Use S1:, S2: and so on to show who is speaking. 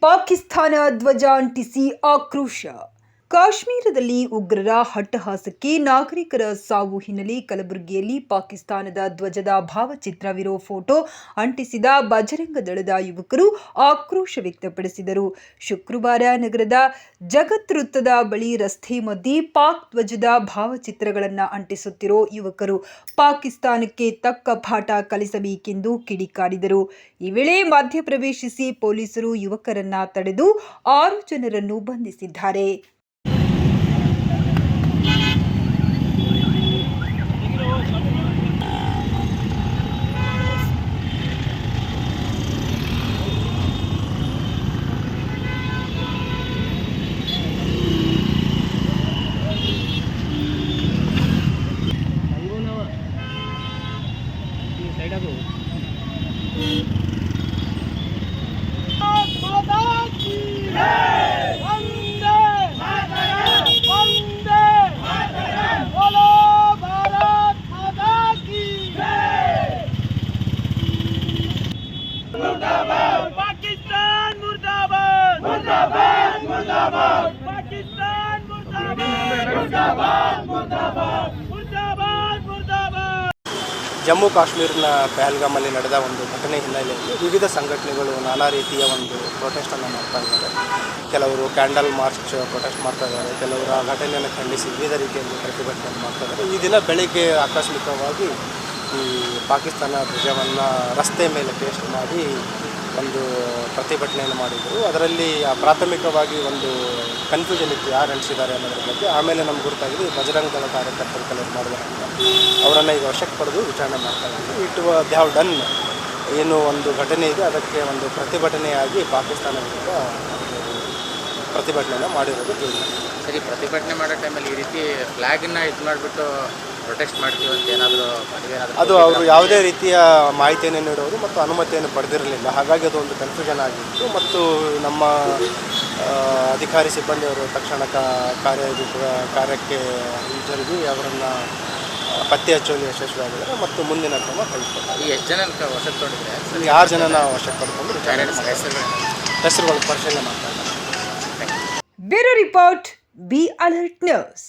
S1: ಪಾಕಿಸ್ತಾನ ಧ್ವಜ ಅಂಟಿಸಿ ಆಕ್ರೋಶ. ಕಾಶ್ಮೀರದಲ್ಲಿ ಉಗ್ರರ ಅಟ್ಟಹಾಸಕ್ಕೆ ನಾಗರಿಕರ ಸಾವು ಹಿನ್ನೆಲೆ ಕಲಬುರಗಿಯಲ್ಲಿ ಪಾಕಿಸ್ತಾನದ ಧ್ವಜದ ಭಾವಚಿತ್ರವಿರೋ ಫೋಟೋ ಅಂಟಿಸಿದ ಬಜರಂಗ ದಳದ ಯುವಕರು ಆಕ್ರೋಶ ವ್ಯಕ್ತಪಡಿಸಿದರು. ಶುಕ್ರವಾರ ನಗರದ ಜಗತ್ ವೃತ್ತದ ಬಳಿ ರಸ್ತೆ ಮಧ್ಯೆ ಪಾಕ್ ಧ್ವಜದ ಭಾವಚಿತ್ರಗಳನ್ನು ಅಂಟಿಸುತ್ತಿರೋ ಯುವಕರು ಪಾಕಿಸ್ತಾನಕ್ಕೆ ತಕ್ಕ ಪಾಠ ಕಲಿಸಬೇಕೆಂದು ಕಿಡಿಕಾರಿದರು. ಈ ವೇಳೆ ಮಧ್ಯಪ್ರವೇಶಿಸಿ ಪೊಲೀಸರು ಯುವಕರನ್ನ ತಡೆದು 6 ಜನರನ್ನು ಬಂಧಿಸಿದ್ದಾರೆ.
S2: पाकिस्तान मुर्दाबाद मुर्दाबाद मुर्दाबाद पाकिस्तान मुर्दाबाद मुर्दाबाद मुर्दाबाद मुर्दाबाद मुर्दाबाद.
S3: ಜಮ್ಮು ಕಾಶ್ಮೀರಿನ ಪಹಲ್ಗಾಮಲ್ಲಿ ನಡೆದ ಒಂದು ಘಟನೆ ಹಿನ್ನೆಲೆಯಲ್ಲಿ ವಿವಿಧ ಸಂಘಟನೆಗಳು ನಾನಾ ರೀತಿಯ ಒಂದು ಪ್ರೊಟೆಸ್ಟನ್ನು ಮಾಡ್ತಾ ಇದ್ದಾರೆ. ಕೆಲವರು ಕ್ಯಾಂಡಲ್ ಮಾರ್ಚ್ ಪ್ರೊಟೆಸ್ಟ್ ಮಾಡ್ತಾ ಇದ್ದಾರೆ, ಕೆಲವರು ಆ ಘಟನೆಯನ್ನು ಖಂಡಿಸಿ ವಿವಿಧ ರೀತಿಯಲ್ಲಿ ಪ್ರತಿಭಟನೆ ಮಾಡ್ತಾ ಇದ್ದಾರೆ. ಈ ದಿನ ಬೆಳಗ್ಗೆ ಆಕಸ್ಮಿಕವಾಗಿ ಈ ಪಾಕಿಸ್ತಾನ ಧ್ವಜವನ್ನು ರಸ್ತೆ ಮೇಲೆ ಪೇಸ್ಟ್ ಮಾಡಿ ಒಂದು ಪ್ರತಿಭಟನೆಯನ್ನು ಮಾಡಿದರು. ಅದರಲ್ಲಿ ಪ್ರಾಥಮಿಕವಾಗಿ ಒಂದು ಕನ್ಫ್ಯೂಷನ್ ಇತ್ತು, ಯಾರು ಅಂಟಿಸಿದ್ದಾರೆ ಅನ್ನೋದ್ರ ಬಗ್ಗೆ. ಆಮೇಲೆ ನಮ್ಗೆ ಗೊತ್ತಾಗಿದೆ ಬಜರಂಗ ದಳ ಕಾರ್ಯಕರ್ತರು ಕೆಲವರು ಮಾಡಿದ್ದಾರೆ. ಅವರನ್ನು ಈಗ ವಶಕ್ಕೆ ಪಡೆದು ವಿಚಾರಣೆ ಮಾಡ್ತಾ ಇದ್ದೀವಿ. ದೇ ಹ್ಯಾವ್ ಡನ್ ಏನು ಒಂದು ಘಟನೆ ಇದೆ ಅದಕ್ಕೆ ಒಂದು ಪ್ರತಿಭಟನೆಯಾಗಿ ಪಾಕಿಸ್ತಾನ ವಿರುದ್ಧ ಪ್ರತಿಭಟನೆಯನ್ನು ಮಾಡಿರೋದು ತಿಳಿದಿದೆ.
S4: ಸರಿ, ಪ್ರತಿಭಟನೆ ಮಾಡೋ ಟೈಮಲ್ಲಿ ಈ ರೀತಿ ಫ್ಲ್ಯಾಗನ್ನು ಇದು ಮಾಡಿಬಿಟ್ಟು ಪ್ರೊಟೆಸ್ಟ್ ಮಾಡ್ತೀವಿ ಅಂತ ಏನಾದರೂ
S3: ಅದು ಅವರು ಯಾವುದೇ ರೀತಿಯ ಮಾಹಿತಿಯನ್ನು ನೀಡೋದು ಮತ್ತು ಅನುಮತಿಯನ್ನು ಪಡೆದಿರಲಿಲ್ಲ. ಹಾಗಾಗಿ ಅದು ಒಂದು ಕನ್ಫ್ಯೂಷನ್ ಆಗಿತ್ತು. ಮತ್ತು ನಮ್ಮ ಅಧಿಕಾರಿ ಸಿಬ್ಬಂದಿಯವರು ತಕ್ಷಣ ಕಾರ್ಯಕ್ಕೆ ಹಿಂಜರಿದು ಅವರನ್ನು ಪತ್ತೆ ಹಚ್ಚುವಲ್ಲಿ ಯಶಸ್ವಿಯಾಗಿದ್ದಾರೆ ಮತ್ತು ಮುಂದಿನ ಕ್ರಮ ಕೈಗೊಳ್ಳುತ್ತಾರೆ.
S4: ಎಷ್ಟು ಜನ ವಶಕ್ಕೆ ತೊಗೊಂಡಿದ್ದಾರೆ?
S3: 6 ಜನನ ವಶಕ್ಕೆ ಪಡ್ಕೊಂಡು ಹೆಸರುಗಳು ಪರಿಶೀಲನೆ ಮಾಡ್ತಾ ಇದ್ದಾರೆ.
S1: Bureau report, be alert news.